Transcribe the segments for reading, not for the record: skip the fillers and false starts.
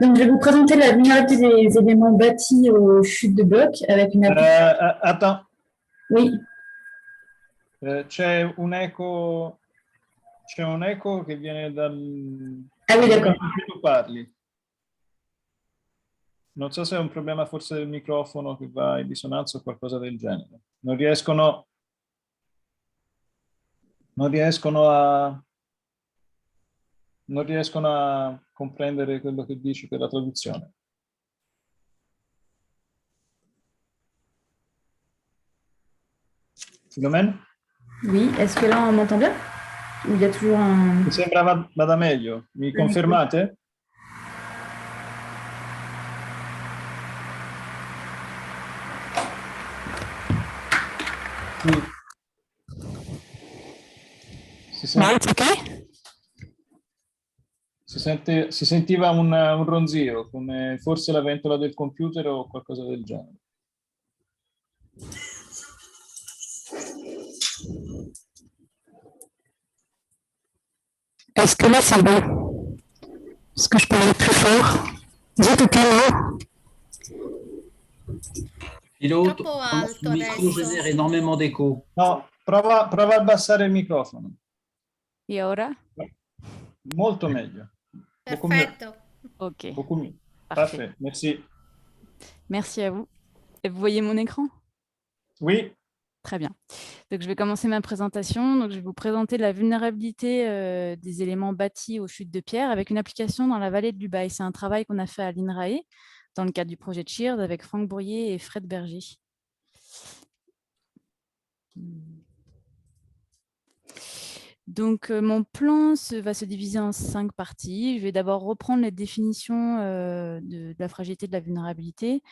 Donc, je vais vous présenter la vulnérabilité des éléments bâtis aux chutes de blocs avec une application. Attends, Oui, c'è un eco che viene ah oui, dal d'accord. momento in cui tu parli. Non so se è un problema forse del microfono che va in dissonanza o qualcosa del genere. Non riescono a, non riescono a comprendere quello che dici per la traduzione. Filomena? Oui, est-ce que là, on m'entend bien? Ou il y a toujours un... Mi sembra vada meglio. Mi un micro. confermate? Sì. No, it's okay. Si sentiva un ronzio, come forse la ventola del computer o qualcosa del genere. Est-ce que là, c'est bon? Est-ce que je peux aller plus fort? Dites OK, non? Philo, Troppo ton alto micro adesso. génère énormément d'écho. No, prova a abbassare il microfono. Et ahora? Molto meglio. Beaucoup mieux. Perfetto. Ok, Beaucoup mieux. parfait. Parfait, merci. Merci à vous. Et vous voyez mon écran? Oui, Très bien. Donc, je vais commencer ma présentation. Donc, je vais vous présenter la vulnérabilité des éléments bâtis aux chutes de pierre avec une application dans la vallée de l'Ubaye. C'est un travail qu'on a fait à l'INRAE dans le cadre du projet Cheers avec Franck Bourrier et Fred Berger. Donc, mon plan va se diviser en 5 parties. Je vais d'abord reprendre les définitions de la fragilité de la vulnérabilité,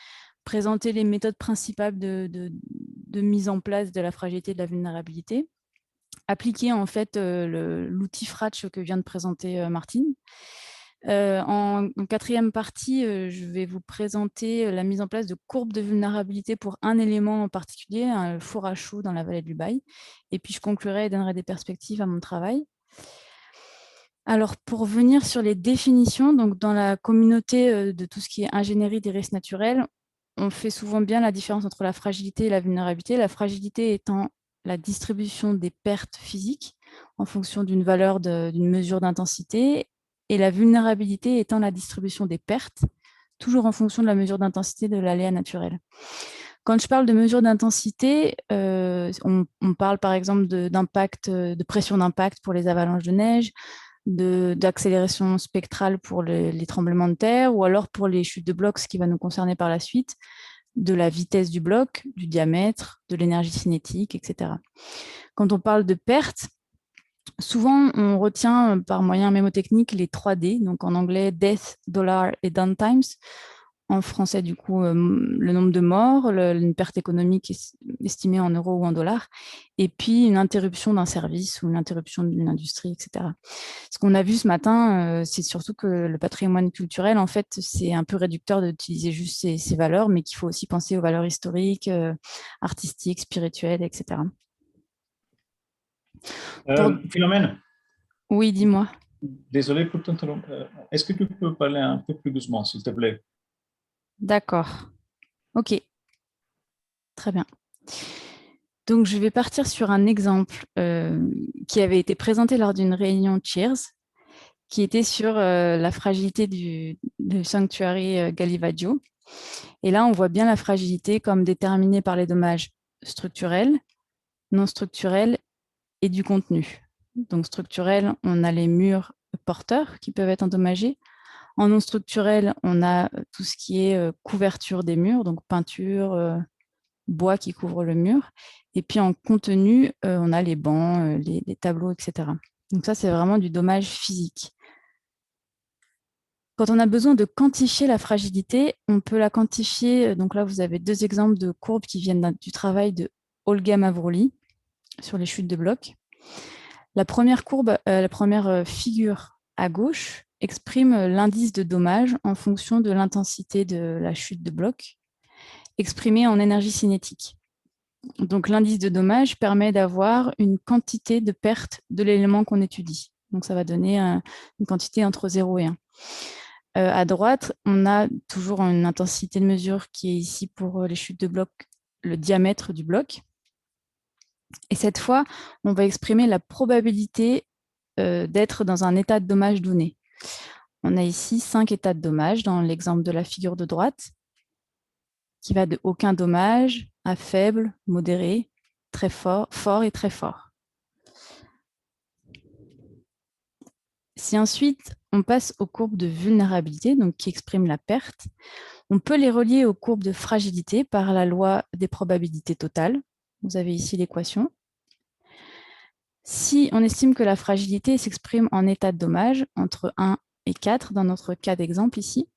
présenter les méthodes principales de mise en place de la fragilité de la vulnérabilité, appliquer en fait l'outil Fratch que vient de présenter Martine. En quatrième partie, je vais vous présenter la mise en place de courbes de vulnérabilité pour un élément en particulier, un four à chaud dans la vallée de l'Ubaye. Et puis, je conclurai et donnerai des perspectives à mon travail. Alors, pour venir sur les définitions, donc dans la communauté de tout ce qui est ingénierie des risques naturels, on fait souvent bien la différence entre la fragilité et la vulnérabilité. La fragilité étant la distribution des pertes physiques en fonction d'une valeur d'une mesure d'intensité, et la vulnérabilité étant la distribution des pertes, toujours en fonction de la mesure d'intensité de l'aléa naturel. Quand je parle de mesure d'intensité, on parle par exemple d'impact, de pression d'impact pour les avalanches de neige, d'accélération spectrale pour les tremblements de terre, ou alors pour les chutes de blocs, ce qui va nous concerner par la suite, de la vitesse du bloc, du diamètre, de l'énergie cinétique, etc. Quand on parle de pertes, souvent on retient par moyen mémotechnique les 3D, donc en anglais death, dollar et downtimes. En français, du coup, le nombre de morts, une perte économique estimée en euros ou en dollars, et puis une interruption d'un service ou une interruption d'une industrie, etc. Ce qu'on a vu ce matin, c'est surtout que le patrimoine culturel, en fait, c'est un peu réducteur d'utiliser juste ces valeurs, mais qu'il faut aussi penser aux valeurs historiques, artistiques, spirituelles, etc. Philomène, Oui, dis-moi. désolé pour t'interrompre. Est-ce que tu peux parler un peu plus doucement, s'il te plaît? D'accord. Ok. Très bien. Donc, je vais partir sur un exemple qui avait été présenté lors d'une réunion Cheers, qui était sur la fragilité du sanctuary Galivaggio. Et là, on voit bien la fragilité comme déterminée par les dommages structurels, non structurels et du contenu. Donc, structurel, on a les murs porteurs qui peuvent être endommagés. En non structurel, on a tout ce qui est couverture des murs, donc peinture, bois qui couvre le mur. Et puis en contenu, on a les bancs, les tableaux, etc. Donc ça, c'est vraiment du dommage physique. Quand on a besoin de quantifier la fragilité, on peut la quantifier. Donc là, vous avez 2 exemples de courbes qui viennent du travail de Olga Mavrouli sur les chutes de blocs. La première courbe, la première figure à gauche exprime l'indice de dommage en fonction de l'intensité de la chute de bloc, exprimé en énergie cinétique. Donc l'indice de dommage permet d'avoir une quantité de perte de l'élément qu'on étudie. Donc ça va donner une quantité entre 0 et 1. À droite, on a toujours une intensité de mesure qui est ici pour les chutes de bloc, le diamètre du bloc. Et cette fois, on va exprimer la probabilité d'être dans un état de dommage donné. On a ici 5 états de dommage dans l'exemple de la figure de droite, qui va de aucun dommage à faible, modéré, très fort, fort et très fort. Si ensuite on passe aux courbes de vulnérabilité, donc qui expriment la perte, on peut les relier aux courbes de fragilité par la loi des probabilités totales. Vous avez ici l'équation. Si on estime que la fragilité s'exprime en état de dommage entre 1 et 4, dans notre cas d'exemple ici,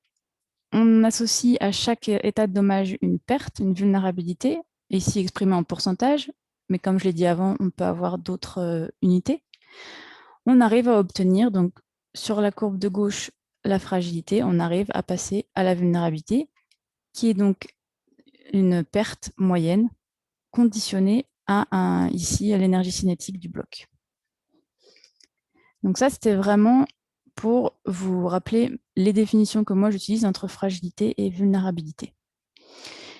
on associe à chaque état de dommage une perte, une vulnérabilité, ici exprimée en pourcentage, mais comme je l'ai dit avant, on peut avoir d'autres unités. On arrive à obtenir, donc sur la courbe de gauche, la fragilité, on arrive à passer à la vulnérabilité, qui est donc une perte moyenne conditionnée à ici à l'énergie cinétique du bloc. Donc ça, c'était vraiment pour vous rappeler les définitions que moi j'utilise entre fragilité et vulnérabilité.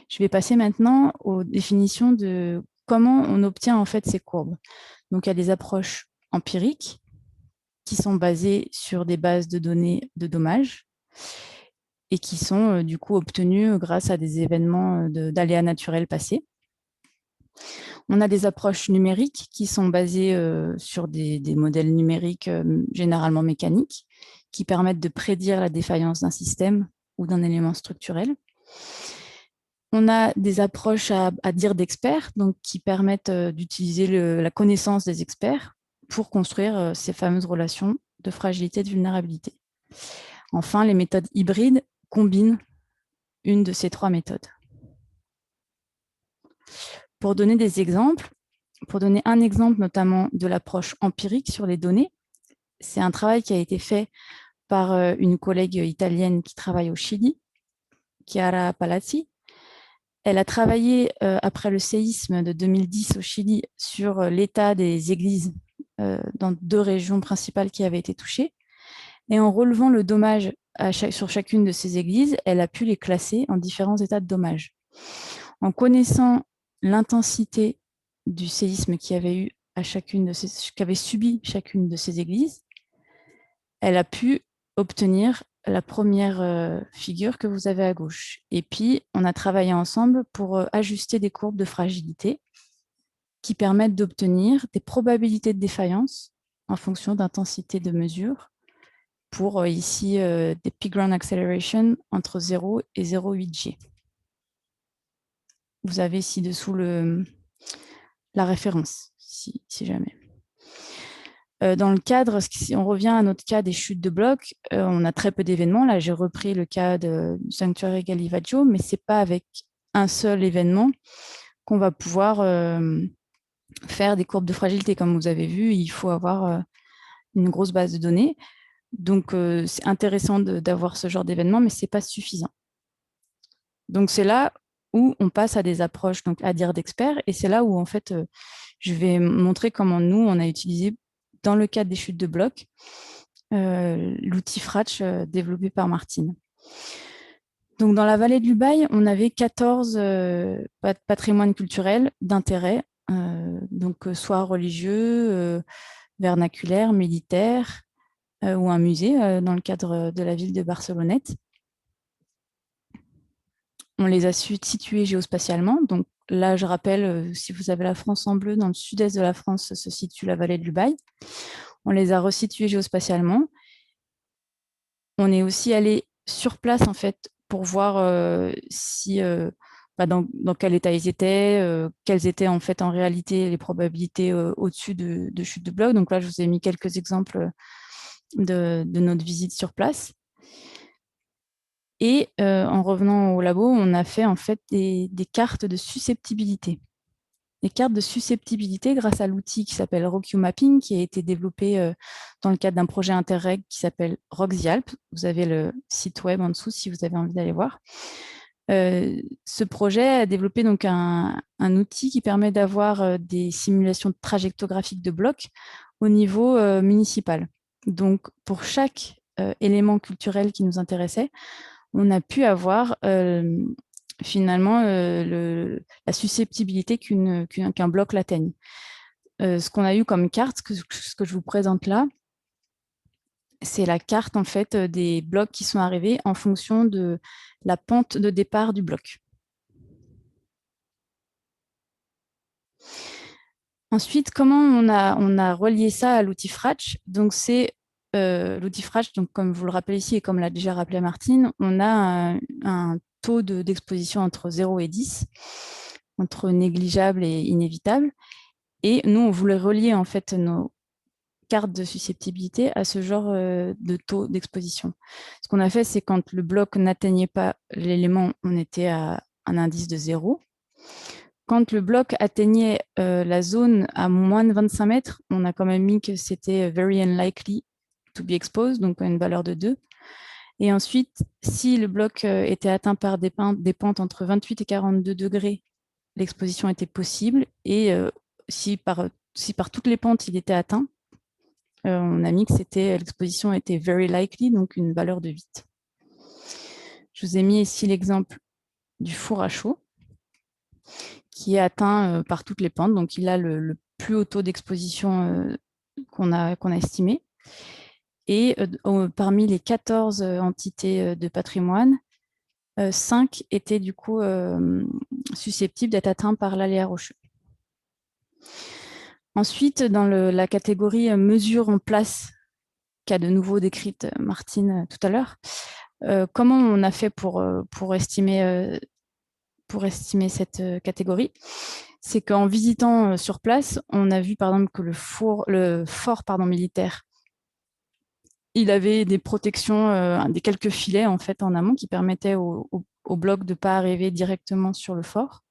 Je vais passer maintenant aux définitions de comment on obtient en fait ces courbes. Donc il y a des approches empiriques qui sont basées sur des bases de données de dommages et qui sont du coup obtenues grâce à des événements d'aléas naturels passés. On a des approches numériques qui sont basées sur des modèles numériques généralement mécaniques qui permettent de prédire la défaillance d'un système ou d'un élément structurel. On a des approches à dire d'experts, donc qui permettent d'utiliser la connaissance des experts pour construire ces fameuses relations de fragilité et de vulnérabilité. Enfin, les méthodes hybrides combinent une de ces trois méthodes. Pour donner des exemples, pour donner un exemple notamment de l'approche empirique sur les données, c'est un travail qui a été fait par une collègue italienne qui travaille au Chili, Chiara Palazzi. Elle a travaillé après le séisme de 2010 au Chili sur l'état des églises dans 2 régions principales qui avaient été touchées. Et en relevant le dommage sur chacune de ces églises, elle a pu les classer en différents états de dommage. En connaissant l'intensité du séisme qui avait subi chacune de ces églises, elle a pu obtenir la première figure que vous avez à gauche. Et puis, on a travaillé ensemble pour ajuster des courbes de fragilité qui permettent d'obtenir des probabilités de défaillance en fonction d'intensité de mesure pour ici des peak ground acceleration entre 0 et 0,8 G. Vous avez ci-dessous la référence, si jamais. Dans le cadre, si on revient à notre cas des chutes de blocs, on a très peu d'événements. Là, j'ai repris le cas du sanctuaire Galivaggio, mais ce n'est pas avec un seul événement qu'on va pouvoir faire des courbes de fragilité. Comme vous avez vu, il faut avoir une grosse base de données. Donc, c'est intéressant d'avoir ce genre d'événement, mais ce n'est pas suffisant. Donc, c'est là où on passe à des approches donc, à dire d'experts, et c'est là où, en fait, je vais montrer comment nous, on a utilisé, dans le cadre des chutes de blocs, l'outil Fratch développé par Martine. Donc, dans la vallée de l'Ubaye, on avait 14 patrimoines culturels d'intérêt, donc soit religieux, vernaculaire, militaire, ou un musée dans le cadre de la ville de Barcelonnette. On les a situés géospatialement. Donc là, je rappelle, si vous avez la France en bleu, dans le sud-est de la France se situe la vallée de l'Ubaye. On les a resitués géospatialement. On est aussi allé sur place, en fait, pour voir dans quel état ils étaient, quelles étaient en fait en réalité les probabilités au-dessus de chute de blocs. Donc là, je vous ai mis quelques exemples de notre visite sur place. Et en revenant au labo, on a fait en fait des cartes de susceptibilité. Des cartes de susceptibilité grâce à l'outil qui s'appelle RockU Mapping, qui a été développé dans le cadre d'un projet Interreg qui s'appelle Rock the Alps. Vous avez le site web en dessous si vous avez envie d'aller voir. Ce projet a développé donc un outil qui permet d'avoir des simulations trajectographiques de blocs au niveau municipal. Donc, pour chaque éléments culturels qui nous intéressaient, on a pu avoir finalement la susceptibilité qu'un bloc l'atteigne. Ce qu'on a eu comme carte, ce que je vous présente là, c'est la carte en fait des blocs qui sont arrivés en fonction de la pente de départ du bloc. Ensuite, comment on a relié ça à l'outil Fratch? Donc, c'est l'outil Fratch, donc, comme vous le rappelez ici et comme l'a déjà rappelé Martine, on a un taux d'exposition entre 0 et 10, entre négligeable et inévitable. Et nous, on voulait relier en fait nos cartes de susceptibilité à ce genre de taux d'exposition. Ce qu'on a fait, c'est quand le bloc n'atteignait pas l'élément, on était à un indice de 0. Quand le bloc atteignait la zone à moins de 25 mètres, on a quand même mis que c'était very unlikely to be exposed, donc une valeur de 2. Et ensuite, si le bloc était atteint par des pentes entre 28 et 42 degrés, l'exposition était possible. Et si par toutes les pentes, il était atteint, on a mis que l'exposition était very likely, donc une valeur de 8. Je vous ai mis ici l'exemple du four à chaud, qui est atteint par toutes les pentes. Donc, il a le plus haut taux d'exposition qu'on a estimé. Et parmi les 14 entités de patrimoine, 5 étaient du coup susceptibles d'être atteints par l'aléa rocheux. Ensuite, dans la catégorie mesures en place, qu'a de nouveau décrite Martine tout à l'heure, comment on a fait pour estimer cette catégorie? C'est qu'en visitant sur place, on a vu par exemple que le fort militaire, il avait des protections, des quelques filets en fait en amont qui permettaient au bloc de ne pas arriver directement sur le fort.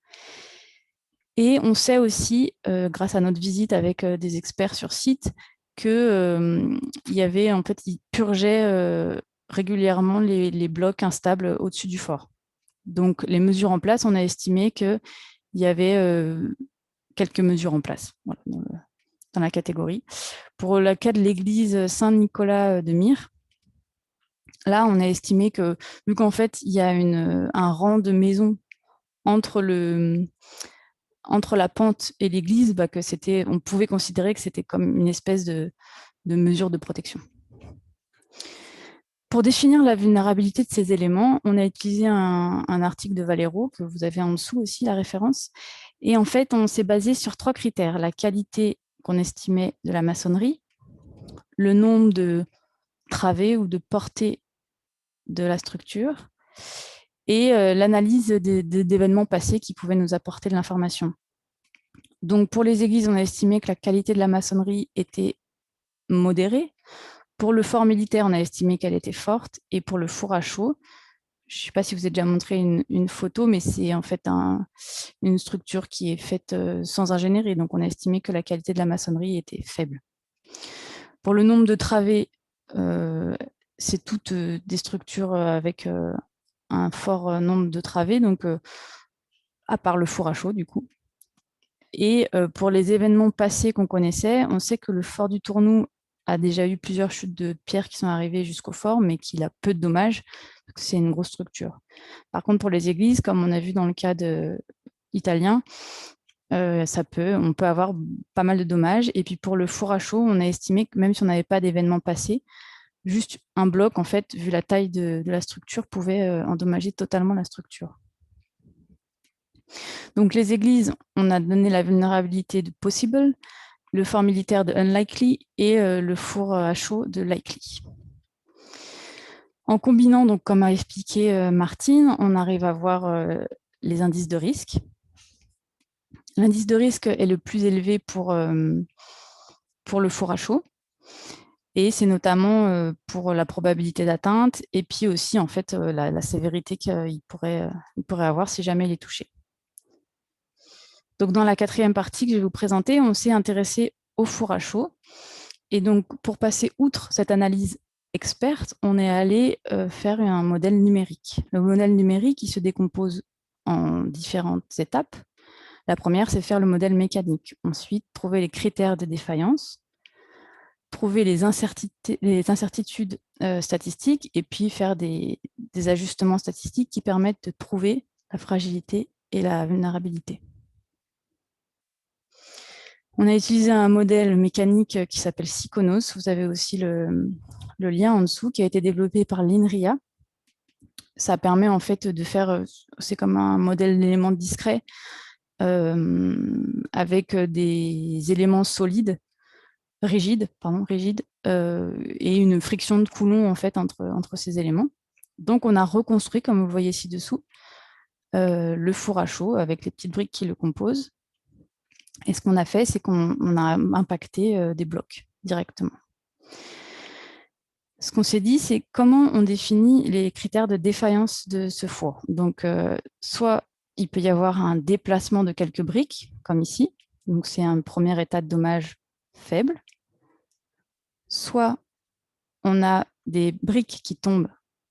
Et on sait aussi, grâce à notre visite avec des experts sur site, qu'il y avait en fait, ils purgeaient régulièrement les blocs instables au-dessus du fort. Donc, les mesures en place, on a estimé qu'il y avait quelques mesures en place voilà, dans la catégorie. Pour le cas de l'église Saint-Nicolas de Myre, là, on a estimé que, vu qu'en fait, il y a un rang de maisons entre la pente et l'église, on pouvait considérer que c'était comme une espèce de mesure de protection. Pour définir la vulnérabilité de ces éléments, on a utilisé un article de Valero, que vous avez en dessous aussi, la référence. Et en fait, on s'est basé sur 3 critères. La qualité qu'on estimait de la maçonnerie, le nombre de travées ou de portées de la structure et l'analyse d'événements passés qui pouvaient nous apporter de l'information. Donc, pour les églises, on a estimé que la qualité de la maçonnerie était modérée. Pour le fort militaire, on a estimé qu'elle était forte. Et pour le four à chaud, je ne sais pas si vous avez déjà montré une photo, mais c'est en fait une structure qui est faite sans ingénierie. Donc, on a estimé que la qualité de la maçonnerie était faible. Pour le nombre de travées, c'est toutes des structures avec un fort nombre de travées, donc à part le four à chaud, du coup. Et pour les événements passés qu'on connaissait, on sait que le fort du Tournou a déjà eu plusieurs chutes de pierres qui sont arrivées jusqu'au fort, mais qu'il a peu de dommages, parce que c'est une grosse structure. Par contre, pour les églises, comme on a vu dans le cas italien, on peut avoir pas mal de dommages. Et puis pour le four à chaud, on a estimé que même si on n'avait pas d'événements passés, juste un bloc, en fait, vu la taille de la structure, pouvait endommager totalement la structure. Donc les églises, on a donné la vulnérabilité de possible, le fort militaire de unlikely et le four à chaud de likely. En combinant, donc, comme a expliqué Martine, on arrive à voir les indices de risque. L'indice de risque est le plus élevé pour le four à chaud. Et c'est notamment pour la probabilité d'atteinte et puis aussi en fait la sévérité qu'il pourrait avoir si jamais il est touché. Donc dans la 4e partie que je vais vous présenter, on s'est intéressé au four à chaud. Et donc pour passer outre cette analyse experte, on est allé faire un modèle numérique. Le modèle numérique, il se décompose en différentes étapes. La première, c'est faire le modèle mécanique. Ensuite, trouver les critères de défaillance. trouver les incertitudes statistiques et puis faire des ajustements statistiques qui permettent de trouver la fragilité et la vulnérabilité. On a utilisé un modèle mécanique qui s'appelle Psychonos. Vous avez aussi le lien en dessous qui a été développé par l'INRIA. Ça permet en fait de faire, c'est comme un modèle d'éléments discrets avec des éléments solides, rigides, et une friction de Coulomb en fait entre ces éléments. Donc on a reconstruit, comme vous le voyez ci-dessous, le four à chaud avec les petites briques qui le composent. Et ce qu'on a fait, c'est qu'on a impacté des blocs directement. Ce qu'on s'est dit, c'est comment on définit les critères de défaillance de ce four. Donc, soit il peut y avoir un déplacement de quelques briques, comme ici. Donc, c'est un premier état de dommage faible. Soit on a des briques qui tombent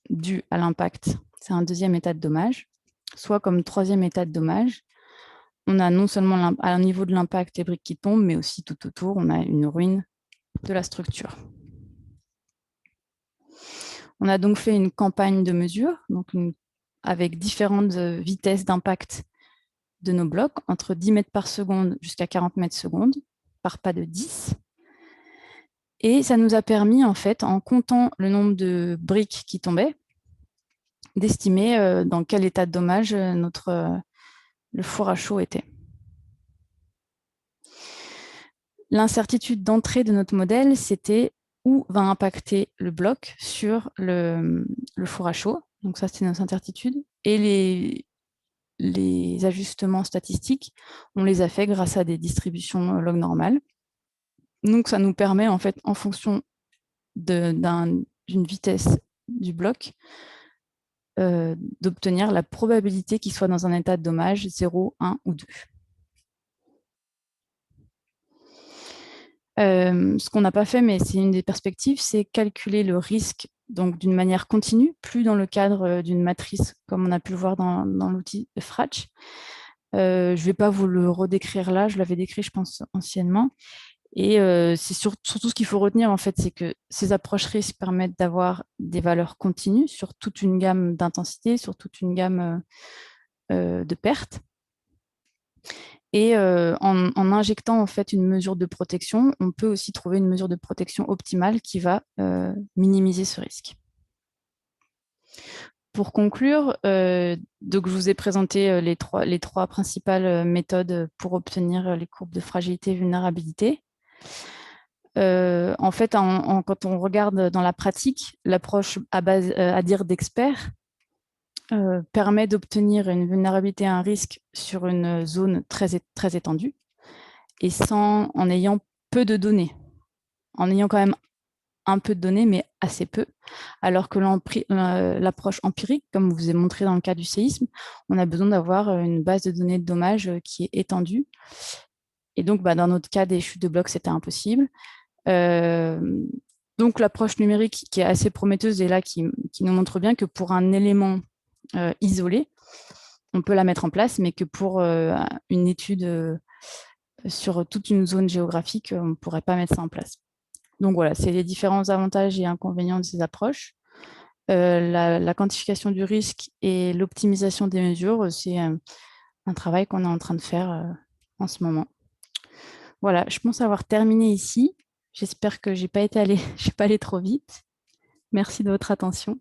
dues à l'impact. C'est un deuxième état de dommage. Soit comme troisième état de dommage, on a non seulement à un niveau de l'impact les briques qui tombent, mais aussi tout autour, on a une ruine de la structure. On a donc fait une campagne de mesure, avec différentes vitesses d'impact de nos blocs, entre 10 mètres par seconde jusqu'à 40 mètres seconde, par pas de 10. Et ça nous a permis, en fait, en comptant le nombre de briques qui tombaient, d'estimer dans quel état de dommage le four à chaud était. L'incertitude d'entrée de notre modèle, c'était où va impacter le bloc sur le four à chaud. Donc ça, c'était notre incertitude. Et les ajustements statistiques, on les a fait grâce à des distributions log normales. Donc ça nous permet, en fait, en fonction d'une vitesse du bloc, d'obtenir la probabilité qu'il soit dans un état de dommage 0, 1 ou 2. Ce qu'on n'a pas fait, mais c'est une des perspectives, c'est calculer le risque d'une manière continue, plus dans le cadre d'une matrice, comme on a pu le voir dans l'outil de Fratch. Je ne vais pas vous le redécrire là, je l'avais décrit, je pense, anciennement. Et c'est surtout ce qu'il faut retenir, en fait, c'est que ces approches risques permettent d'avoir des valeurs continues sur toute une gamme d'intensité, sur toute une gamme de pertes. Et en injectant en fait une mesure de protection, on peut aussi trouver une mesure de protection optimale qui va minimiser ce risque. Pour conclure, donc je vous ai présenté les trois principales méthodes pour obtenir les courbes de fragilité et vulnérabilité. En fait, quand on regarde dans la pratique, l'approche à dire d'experts permet d'obtenir une vulnérabilité à un risque sur une zone très étendue et en ayant peu de données, en ayant quand même un peu de données, mais assez peu, alors que l'approche empirique, comme je vous ai montré dans le cas du séisme, on a besoin d'avoir une base de données de dommages qui est étendue. Et donc, dans notre cas des chutes de blocs, c'était impossible. Donc, l'approche numérique qui est assez prometteuse est là, qui nous montre bien que pour un élément isolé, on peut la mettre en place, mais que pour une étude sur toute une zone géographique, on ne pourrait pas mettre ça en place. Donc voilà, c'est les différents avantages et inconvénients de ces approches. La quantification du risque et l'optimisation des mesures, c'est un travail qu'on est en train de faire en ce moment. Voilà, je pense avoir terminé ici. J'espère que je n'ai pas allé trop vite. Merci de votre attention.